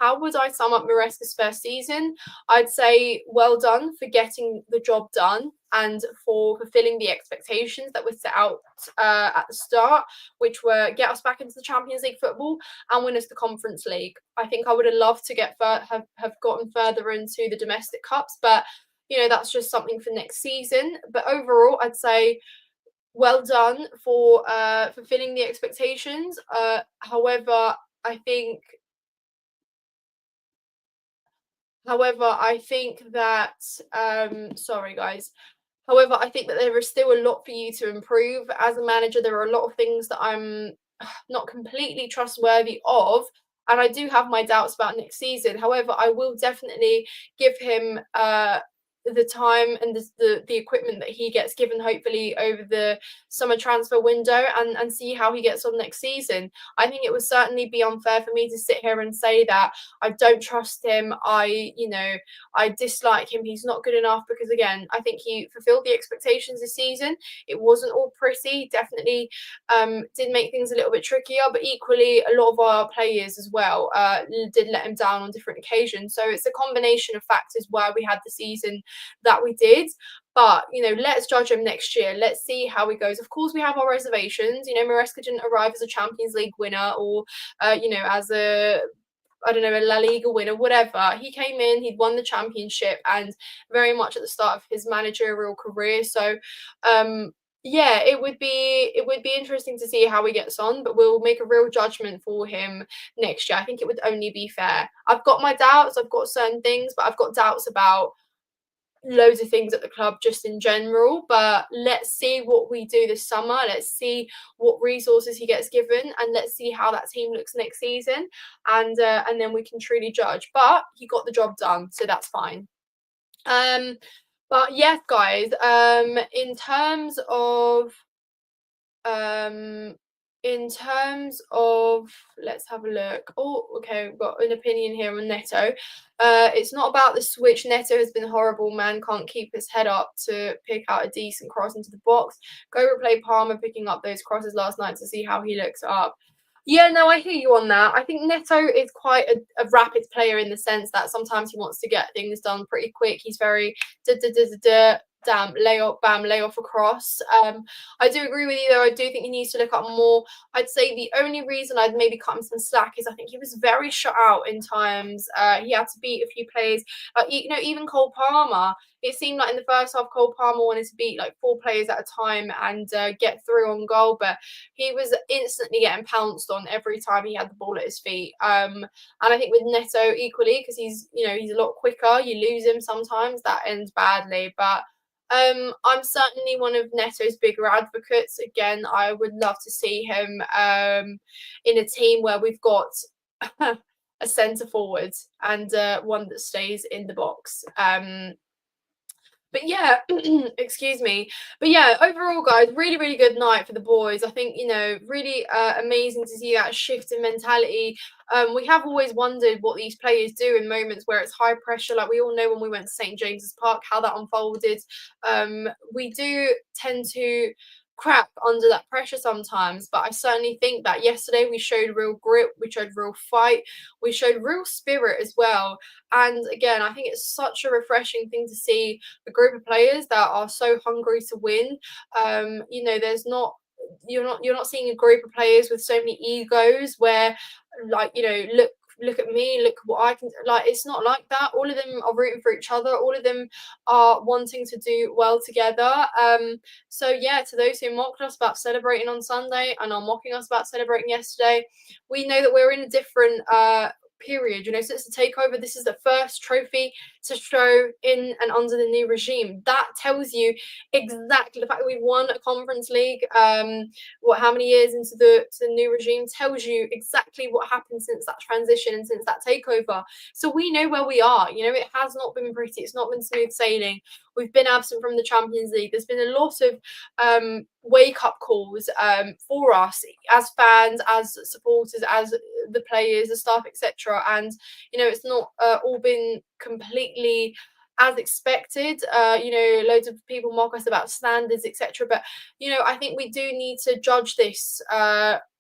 How would I sum up Maresca's first season? I'd say well done for getting the job done and for fulfilling the expectations that were set out at the start, which were get us back into the Champions League football and win us the Conference League. I think I would have loved to get have gotten further into the domestic cups, but you know, that's just something for next season. But overall, I'd say well done for fulfilling the expectations. However, I think that, sorry guys. However, I think that there is still a lot for you to improve. As a manager, there are a lot of things that I'm not completely trustworthy of. And I do have my doubts about next season. However, I will definitely give him the time and the equipment that he gets given, hopefully over the summer transfer window, and see how he gets on next season. I think it would certainly be unfair for me to sit here and say that I don't trust him, I dislike him, he's not good enough, because again, I think he fulfilled the expectations this season. It wasn't all pretty, definitely did make things a little bit trickier, but equally a lot of our players as well did let him down on different occasions. So it's a combination of factors why we had the season that we did. But, you know, let's judge him next year. Let's see how he goes. Of course, we have our reservations. You know, Maresca didn't arrive as a Champions League winner or, you know, as a, I don't know, a La Liga winner, whatever. He came in, he'd won the championship, and very much at the start of his managerial career. So, yeah, it would be interesting to see how he gets on, but we'll make a real judgment for him next year. I think it would only be fair. I've got my doubts. I've got certain things, but I've got doubts about loads of things at the club just in general. But let's see what we do this summer. Let's see what resources he gets given, and let's see how that team looks next season, and then we can truly judge. But he got the job done, so that's fine. But yes, guys, in terms of let's have a look. Oh, okay, we've got an opinion here on Neto. It's not about the switch. Neto has been horrible. Man can't keep his head up to pick out a decent cross into the box. Go replay Palmer picking up those crosses last night to see how he looks up. Yeah, no, I hear you on that. I think Neto is quite a rapid player in the sense that sometimes he wants to get things done pretty quick. He's very damn, lay off, bam, lay off across. I do agree with you though. I do think he needs to look up more. I'd say the only reason I'd maybe cut him some slack is I think he was very shut out in times. He had to beat a few players. You know, even Cole Palmer. It seemed like in the first half, Cole Palmer wanted to beat like 4 players at a time and get through on goal, but he was instantly getting pounced on every time he had the ball at his feet. And I think with Neto equally, because he's a lot quicker. You lose him sometimes, that ends badly. But I'm certainly one of Neto's bigger advocates. Again, I would love to see him in a team where we've got a centre forward and one that stays in the box. But yeah, excuse me. But yeah, overall, guys, really, really good night for the boys. I think, you know, really amazing to see that shift in mentality. We have always wondered what these players do in moments where it's high pressure. Like we all know when we went to St. James's Park, how that unfolded. We do tend to crack under that pressure sometimes, but I certainly think that yesterday we showed real grit, we showed real fight, we showed real spirit as well. And again, I think it's such a refreshing thing to see a group of players that are so hungry to win. You know, there's not you're not seeing a group of players with so many egos where, like, you know, look at me, look what I can, like, it's not like that. All of them are rooting for each other, all of them are wanting to do well together. So yeah, to those who mocked us about celebrating on Sunday and are mocking us about celebrating yesterday, we know that we're in a different period. You know, since the takeover, this is the first trophy to show in and under the new regime. That tells you exactly the fact that we won a Conference League. How many years into the new regime tells you exactly what happened since that transition and since that takeover. So we know where we are. You know, it has not been pretty. It's not been smooth sailing. We've been absent from the Champions League. There's been a lot of wake up calls for us as fans, as supporters, as the players, the staff, etc. And you know, it's not all been completely as expected. You know, loads of people mock us about standards, etc. But you know, I think we do need to judge this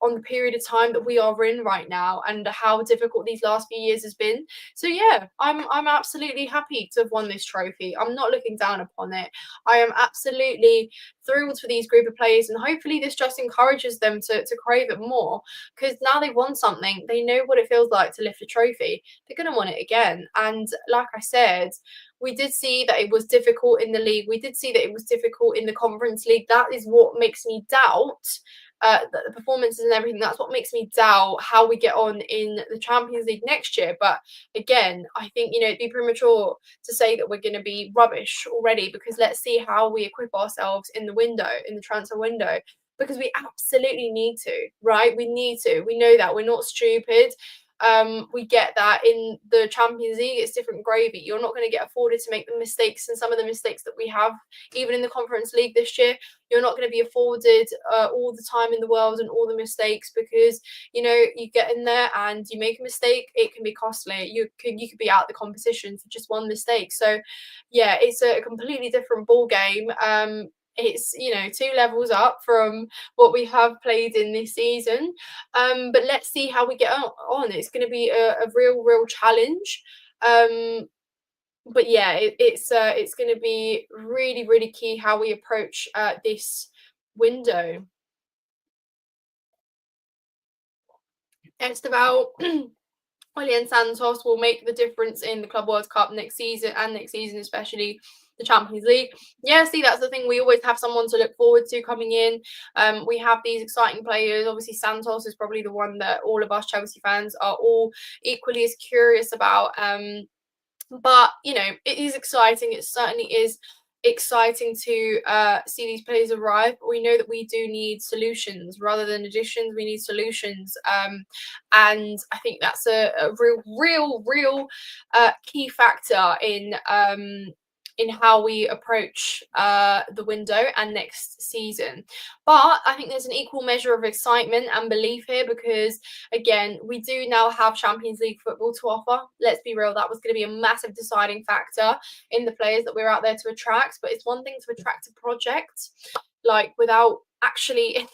on the period of time that we are in right now and how difficult these last few years has been. So yeah, I'm absolutely happy to have won this trophy. I'm not looking down upon it. I am absolutely thrilled for these group of players, and hopefully this just encourages them to crave it more, because now they've won something, they know what it feels like to lift a trophy. They're going to want it again. And like I said, we did see that it was difficult in the league. We did see that it was difficult in the Conference League. That is what makes me doubt the performances and everything. That's what makes me doubt how we get on in the Champions League next year. But again, I think, you know, it'd be premature to say that we're going to be rubbish already, because let's see how we equip ourselves in the window, in the transfer window, because we absolutely need to, right? We need to. We know that. We're not stupid. We get that in the Champions League, it's different gravy. You're not going to get afforded to make the mistakes, and some of the mistakes that we have, even in the Conference League this year, you're not going to be afforded all the time in the world and all the mistakes, because you know, you get in there and you make a mistake, it can be costly. You could be out the competition for just one mistake. So yeah, it's a completely different ball game. It's, you know, 2 levels up from what we have played in this season. But let's see how we get on. It's going to be a real challenge. But yeah, it's going to be really key how we approach this window. Esteval Willian Santos will make the difference in the Club World Cup next season, and next season especially the Champions League. Yeah, see, that's the thing. We always have someone to look forward to coming in. We have these exciting players. Obviously, Santos is probably the one that all of us Chelsea fans are all equally as curious about. But you know, it is exciting. It certainly is exciting to see these players arrive. But we know that we do need solutions rather than additions. We need solutions, and I think that's a real key factor in how we approach the window and next season. But I think there's an equal measure of excitement and belief here, because again, we do now have Champions League football to offer. Let's be real, that was going to be a massive deciding factor in the players that we're out there to attract. But it's one thing to attract a project like without actually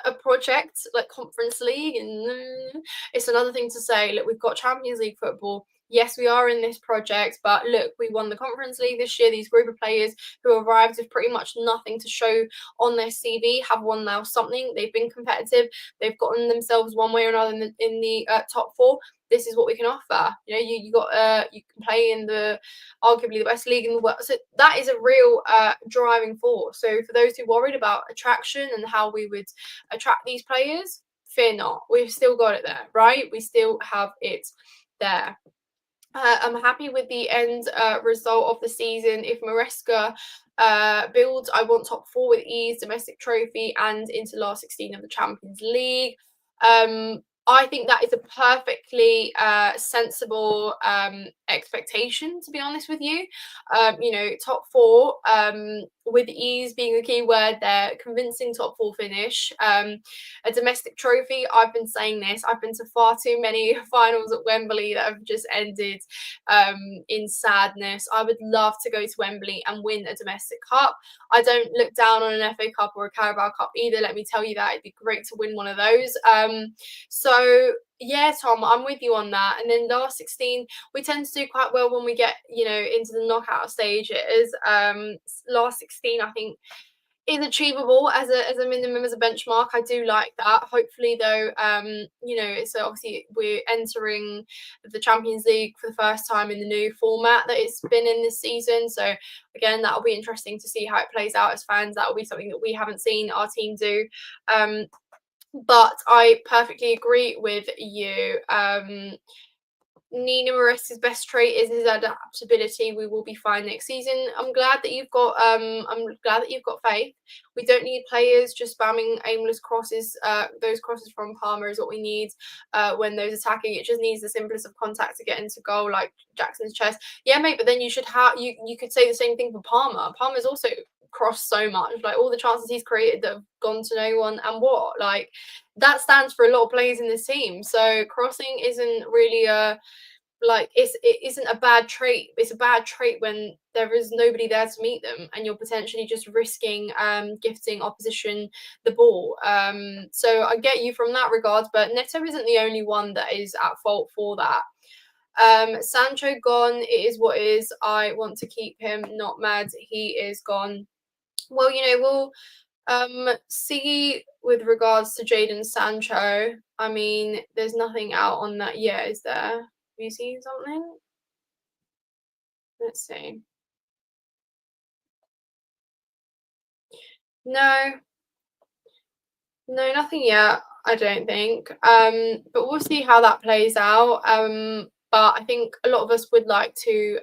a project like Conference League, and it's another thing to say, look, we've got Champions League football. Yes, we are in this project, but look, we won the Conference League this year. These group of players who arrived with pretty much nothing to show on their CV have won now something. They've been competitive. They've gotten themselves one way or another in the top 4. This is what we can offer. You know, you can play in the arguably the best league in the world. So that is a real driving force. So for those who worried about attraction and how we would attract these players, fear not. We've still got it there, right? We still have it there. I'm happy with the end result of the season. If Maresca builds, I want top 4 with ease, domestic trophy, and into last 16 of the Champions League. I think that is a perfectly sensible expectation, to be honest with you. You know, top four, with ease being the key word there, convincing top four finish. A domestic trophy, I've been saying this, I've been to far too many finals at Wembley that have just ended in sadness. I would love to go to Wembley and win a domestic cup. I don't look down on an FA Cup or a Carabao Cup either, let me tell you that. It'd be great to win one of those. So yeah, Tom, I'm with you on that. And then last 16, we tend to do quite well when we get, you know, into the knockout stages. Last 16, I think, is achievable as a minimum, as a benchmark. I do like that. Hopefully though, you know, so obviously we're entering the Champions League for the first time in the new format that it's been in this season. So again, that'll be interesting to see how it plays out as fans. That will be something that we haven't seen our team do. But I perfectly agree with you. Nina Maresca's best trait is his adaptability. We will be fine next season. I'm glad that you've got faith. We don't need players just spamming aimless crosses. Those crosses from Palmer is what we need when those attacking. It just needs the simplest of contact to get into goal, like Jackson's chest. Yeah, mate, but then you should have you could say the same thing for Palmer. Palmer's also crossed so much. Like all the chances he's created that have gone to no one, and what? Like that stands for a lot of players in this team. So crossing isn't really it isn't a bad trait. It's a bad trait when there is nobody there to meet them and you're potentially just risking gifting opposition the ball. So I get you from that regard, but Neto isn't the only one that is at fault for that. Sancho gone, it is what is. I want to keep him, not mad. He is gone. Well, you know, we'll see with regards to Jadon Sancho. I mean, there's nothing out on that yet, is there? Have you seen something? Let's see. No, nothing yet, I don't think. But we'll see how that plays out. But I think a lot of us would like to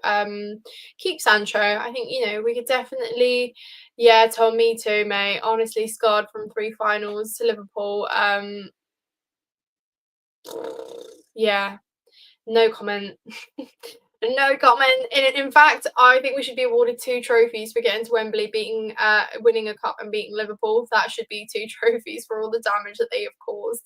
keep Sancho. I think, you know, we could definitely, yeah, Tom, me too, mate. Honestly, scarred from 3 finals to Liverpool. Yeah, no comment. No comment. In fact, I think we should be awarded 2 trophies for getting to Wembley, winning a cup and beating Liverpool. That should be 2 trophies for all the damage that they have caused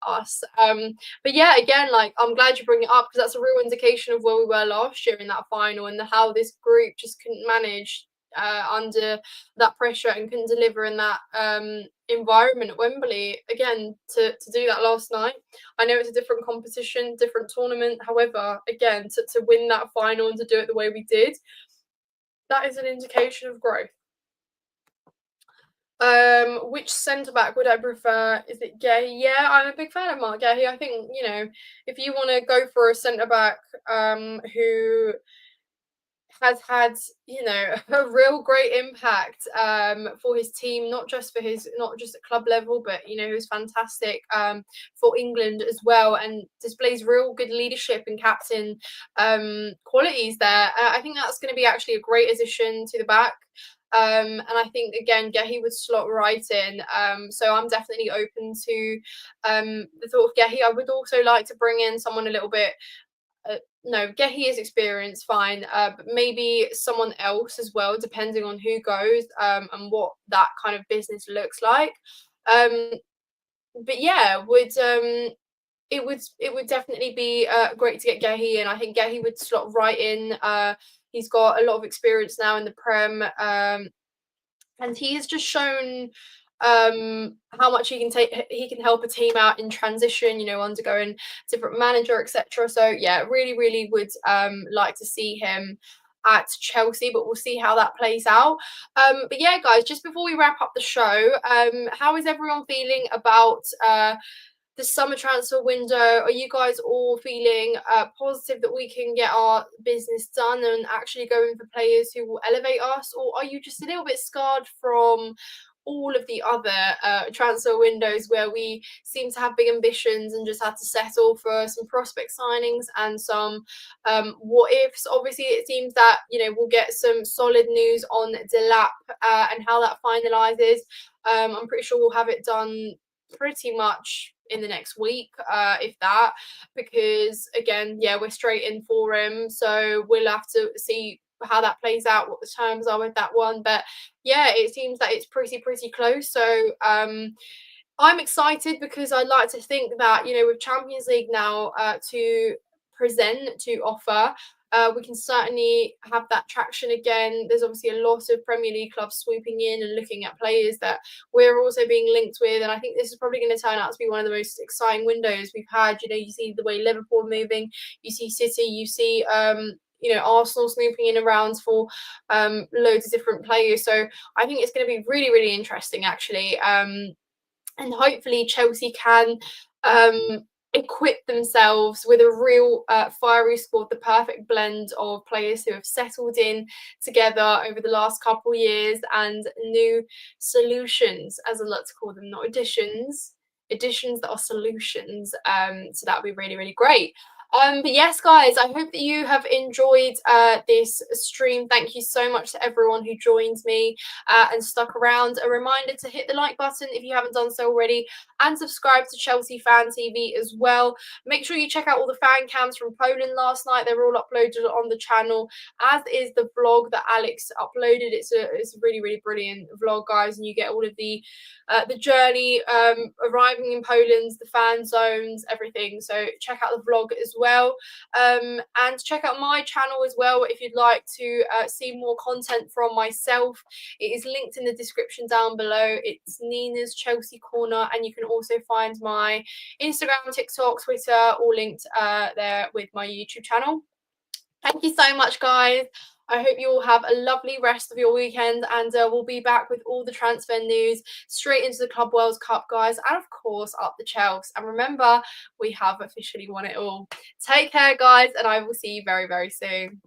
us. But yeah, again, like I'm glad you bring it up because that's a real indication of where we were last year in that final and how this group just couldn't manage under that pressure and couldn't deliver in that environment at Wembley. Again, to do that last night. I know it's a different competition, different tournament. However, again, to win that final and to do it the way we did, that is an indication of growth. Which centre back would I prefer? Is it Gay? Yeah, I'm a big fan of Mark Gay. I think, you know, if you want to go for a centre back who has had, you know, a real great impact for his team, not just at club level, but you know, he was fantastic for England as well, and displays real good leadership and captain qualities there. I think that's going to be actually a great addition to the back. And I think again, Gehi would slot right in. So I'm definitely open to the thought of Gehi. I would also like to bring in someone a little bit. No, Gehi is experienced, fine, but maybe someone else as well, depending on who goes and what that kind of business looks like. But yeah, it would definitely be great to get Gehi, and I think Gehi would slot right in. He's got a lot of experience now in the Prem, and he has just shown how much he can help a team out in transition, you know, undergoing different manager, etc. So yeah, really would like to see him at Chelsea, but we'll see how that plays out. But yeah, guys, just before we wrap up the show, how is everyone feeling about the summer transfer window? Are you guys all feeling positive that we can get our business done and actually going for players who will elevate us, or are you just a little bit scarred from all of the other transfer windows where we seem to have big ambitions and just had to settle for some prospect signings and some what ifs? Obviously, it seems that, you know, we'll get some solid news on Delap and how that finalizes. I'm pretty sure we'll have it done pretty much in the next week, if that, because again, yeah, we're straight in for him, so we'll have to see how that plays out, what the terms are with that one. But yeah, it seems that it's pretty close. So I'm excited because I like to think that, you know, with Champions League now to present, to offer, we can certainly have that traction again. There's obviously a lot of Premier League clubs swooping in and looking at players that we're also being linked with. And I think this is probably going to turn out to be one of the most exciting windows we've had. You know, you see the way Liverpool are moving, you see City, you see you know, Arsenal snooping in around for loads of different players. So I think it's going to be really interesting, actually. And hopefully Chelsea can equip themselves with a real fiery squad, the perfect blend of players who have settled in together over the last couple of years, and new solutions, as I like to call them, not additions that are solutions. So that would be really great. But yes, guys, I hope that you have enjoyed this stream. Thank you so much to everyone who joined me and stuck around. A reminder to hit the like button if you haven't done so already, and subscribe to Chelsea Fan TV as well. Make sure you check out all the fan cams from Poland last night. They're all uploaded on the channel, as is the vlog that Alex uploaded. It's a really brilliant vlog, guys, and you get all of the journey, arriving in Poland, the fan zones, everything. So check out the vlog as well, and check out my channel as well if you'd like to see more content from myself. It is linked in the description down below. It's Nina's Chelsea Corner, and you can also find my Instagram, TikTok, Twitter, all linked there with my YouTube channel. Thank you so much, guys. I hope you all have a lovely rest of your weekend, and we'll be back with all the transfer news straight into the Club World Cup, guys, and of course up the Chelsea. And remember, we have officially won it all. Take care, guys, and I will see you very soon.